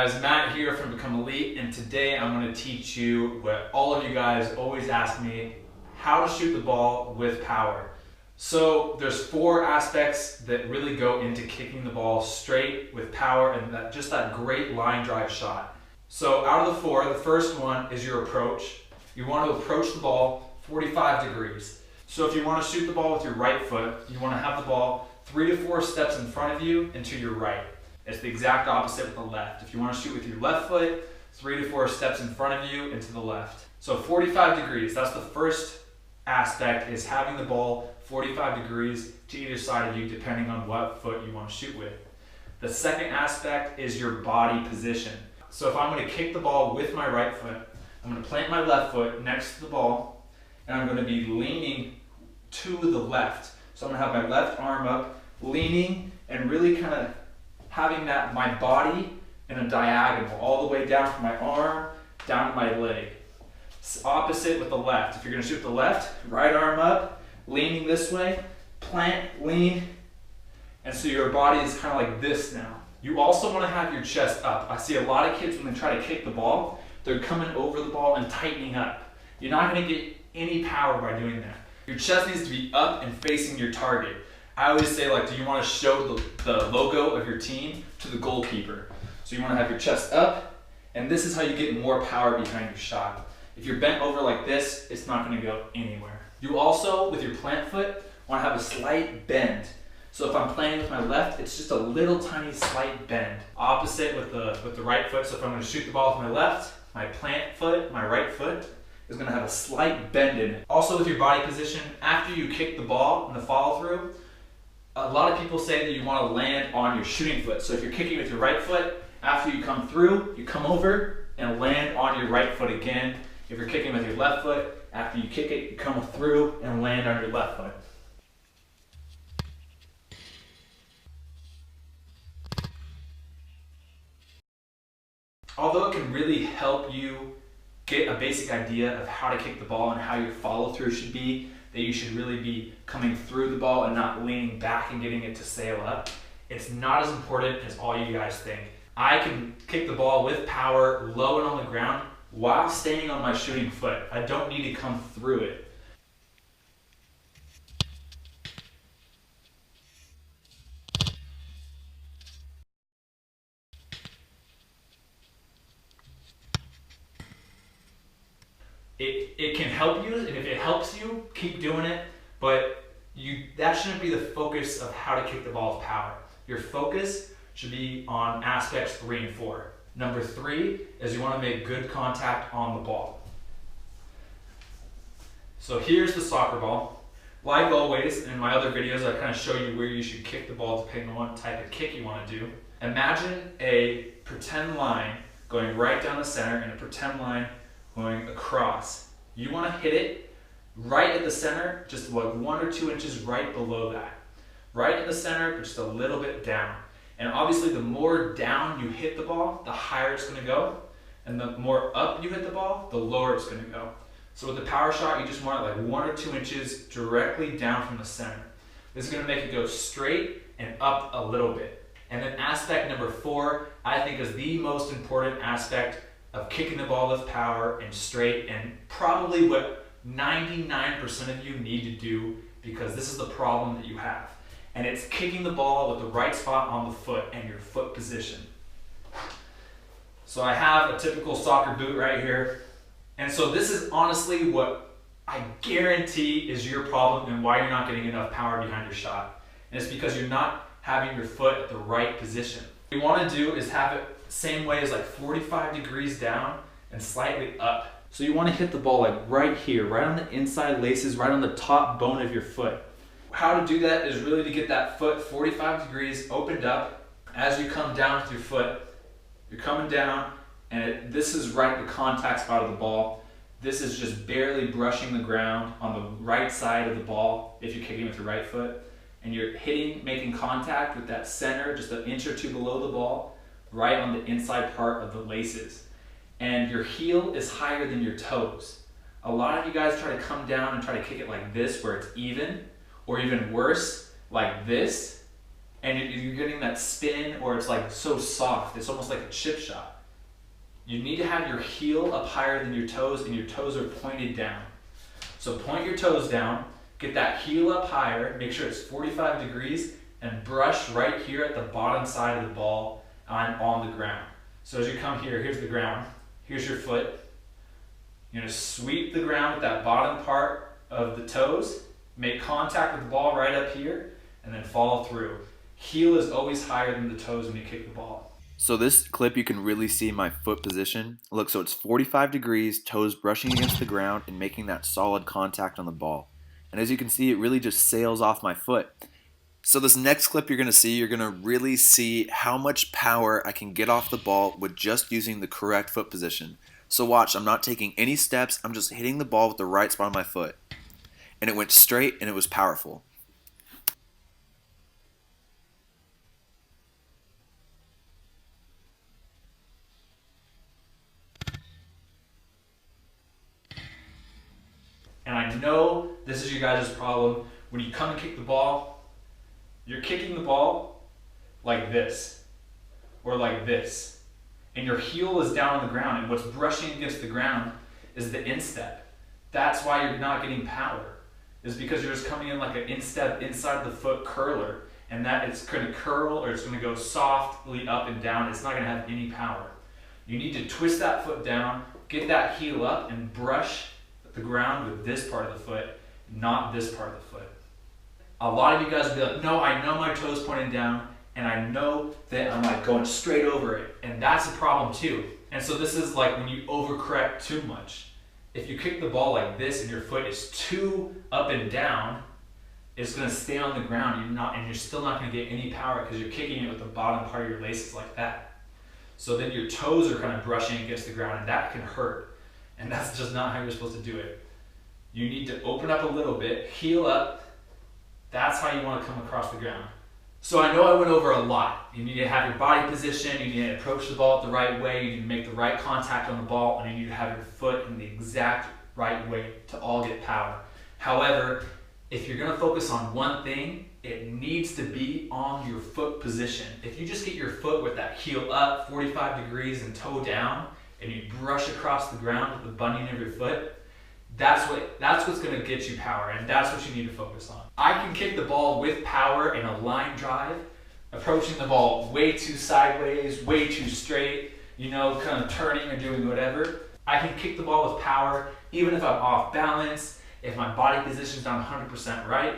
guys, Matt here from Become Elite, and today I'm going to teach you what all of you guys always ask me, how to shoot the ball with power. So there's 4 aspects that really go into kicking the ball straight with power and just that great line drive shot. So out of the 4, the first one is your approach. You want to approach the ball 45 degrees. So if you want to shoot the ball with your right foot, you want to have the ball 3 to 4 steps in front of you and to your right. It's the exact opposite with the left. If you want to shoot with your left foot, 3 to 4 steps in front of you and to the left. So 45 degrees, that's the first aspect, is having the ball 45 degrees to either side of you depending on what foot you want to shoot with. The second aspect is your body position. So if I'm going to kick the ball with my right foot, I'm going to plant my left foot next to the ball and I'm going to be leaning to the left. So I'm going to have my left arm up, leaning and really kind of having my body in a diagonal all the way down from my arm down to my leg. It's opposite with the left. If you're going to shoot the left, right arm up, leaning this way, plant, lean, and so your body is kind of like this now. You also want to have your chest up. I see a lot of kids when they try to kick the ball, they're coming over the ball and tightening up. You're not going to get any power by doing that. Your chest needs to be up and facing your target. I always say, like, do you want to show the logo of your team to the goalkeeper? So you want to have your chest up, and this is how you get more power behind your shot. If you're bent over like this, it's not going to go anywhere. You also, with your plant foot, want to have a slight bend. So if I'm planting with my left, it's just a little tiny slight bend. Opposite with the right foot. So if I'm going to shoot the ball with my left, my plant foot, my right foot, is going to have a slight bend in it. Also with your body position, after you kick the ball in the follow through, a lot of people say that you want to land on your shooting foot. So if you're kicking with your right foot, after you come through, you come over and land on your right foot again. If you're kicking with your left foot, after you kick it, you come through and land on your left foot. Although it can really help you get a basic idea of how to kick the ball and how your follow through should be, that you should really be coming through the ball and not leaning back and getting it to sail up, it's not as important as all you guys think. I can kick the ball with power, low and on the ground, while staying on my shooting foot. I don't need to come through it. It can help you, and if it helps you, keep doing it, but that shouldn't be the focus of how to kick the ball with power. Your focus should be on aspects 3 and 4. Number 3 is you want to make good contact on the ball. So here's the soccer ball. Like always, in my other videos, I kind of show you where you should kick the ball depending on what type of kick you want to do. Imagine a pretend line going right down the center and a pretend line going across. You want to hit it right at the center, just like 1 or 2 inches right below that. Right in the center, but just a little bit down. And obviously the more down you hit the ball, the higher it's going to go. And the more up you hit the ball, the lower it's going to go. So with the power shot, you just want it like 1 or 2 inches directly down from the center. This is going to make it go straight and up a little bit. And then aspect number 4, I think, is the most important aspect of kicking the ball with power and straight, and probably what 99% of you need to do, because this is the problem that you have. And it's kicking the ball with the right spot on the foot and your foot position. So I have a typical soccer boot right here. And so this is honestly what I guarantee is your problem and why you're not getting enough power behind your shot. And it's because you're not having your foot at the right position. What you want to do is have it same way as like 45 degrees down and slightly up. So you want to hit the ball like right here, right on the inside laces, right on the top bone of your foot. How to do that is really to get that foot 45 degrees opened up. As you come down with your foot, you're coming down, and this is right the contact spot of the ball. This is just barely brushing the ground on the right side of the ball if you're kicking with your right foot. And you're making contact with that center, just an inch or 2 below the ball, right on the inside part of the laces. And your heel is higher than your toes. A lot of you guys try to come down and try to kick it like this where it's even, or even worse, like this, and you're getting that spin, or it's like so soft, it's almost like a chip shot. you need to have your heel up higher than your toes and your toes are pointed down. So point your toes down, get that heel up higher, make sure it's 45 degrees, and brush right here at the bottom side of the ball on the ground. So as you come here, here's the ground, here's your foot. You're gonna sweep the ground with that bottom part of the toes, make contact with the ball right up here, and then follow through. Heel is always higher than the toes when you kick the ball. So this clip, you can really see my foot position. Look, so it's 45 degrees, toes brushing against the ground and making that solid contact on the ball. And as you can see, it really just sails off my foot. So this next clip you're going to really see how much power I can get off the ball with just using the correct foot position. So watch, I'm not taking any steps, I'm just hitting the ball with the right spot on my foot. And it went straight and it was powerful. And I know this is your guys' problem. When you come and kick the ball, you're kicking the ball like this, or like this. And your heel is down on the ground, and what's brushing against the ground is the instep. That's why you're not getting power, is because you're just coming in like an instep inside the foot curler, and that it's gonna curl or it's gonna go softly up and down. It's not gonna have any power. You need to twist that foot down, get that heel up, and brush the ground with this part of the foot, not this part of the foot. A lot of you guys will be like, no, I know my toes pointing down, and I know that I'm like going straight over it, and that's a problem too. And so this is like when you overcorrect too much. If you kick the ball like this and your foot is too up and down, it's gonna stay on the ground, and you're still not gonna get any power because you're kicking it with the bottom part of your laces like that. So then your toes are kind of brushing against the ground, and that can hurt. And that's just not how you're supposed to do it. You need to open up a little bit, heel up. That's how you want to come across the ground. So I know I went over a lot. You need to have your body position, you need to approach the ball the right way, you need to make the right contact on the ball, and you need to have your foot in the exact right way to all get power. However, if you're going to focus on one thing, it needs to be on your foot position. If you just get your foot with that heel up, 45 degrees and toe down, and you brush across the ground with the bunion of your foot, that's what's going to get you power, and that's what you need to focus on. I can kick the ball with power in a line drive, approaching the ball way too sideways, way too straight, kind of turning or doing whatever. I can kick the ball with power even if I'm off balance, if my body position's not 100% right,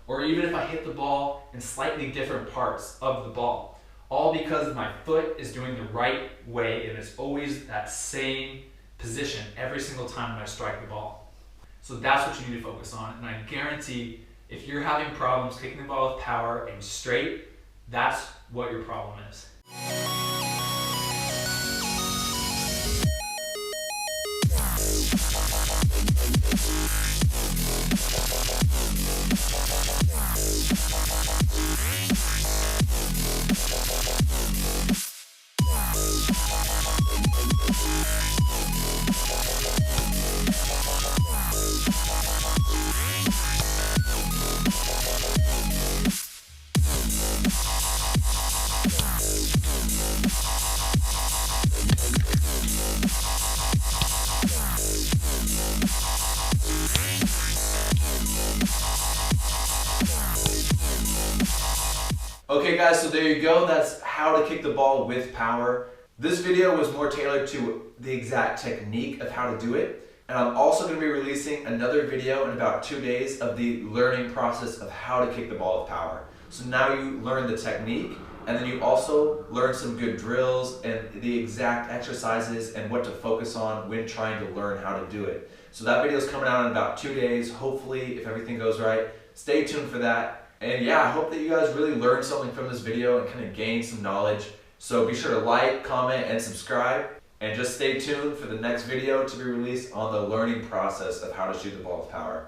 or even if I hit the ball in slightly different parts of the ball. All because my foot is doing the right way, and it's always that same position every single time when I strike the ball. So that's what you need to focus on, and I guarantee if you're having problems kicking the ball with power and straight, that's what your problem is. Okay guys, so there you go. That's how to kick the ball with power. This video was more tailored to the exact technique of how to do it. And I'm also going to be releasing another video in about 2 days of the learning process of how to kick the ball with power. So now you learn the technique, and then you also learn some good drills and the exact exercises and what to focus on when trying to learn how to do it. So that video is coming out in about 2 days, hopefully, if everything goes right. Stay tuned for that. And yeah, I hope that you guys really learned something from this video and kind of gained some knowledge. So be sure to like, comment, and subscribe. And just stay tuned for the next video to be released on the learning process of how to shoot the ball with power.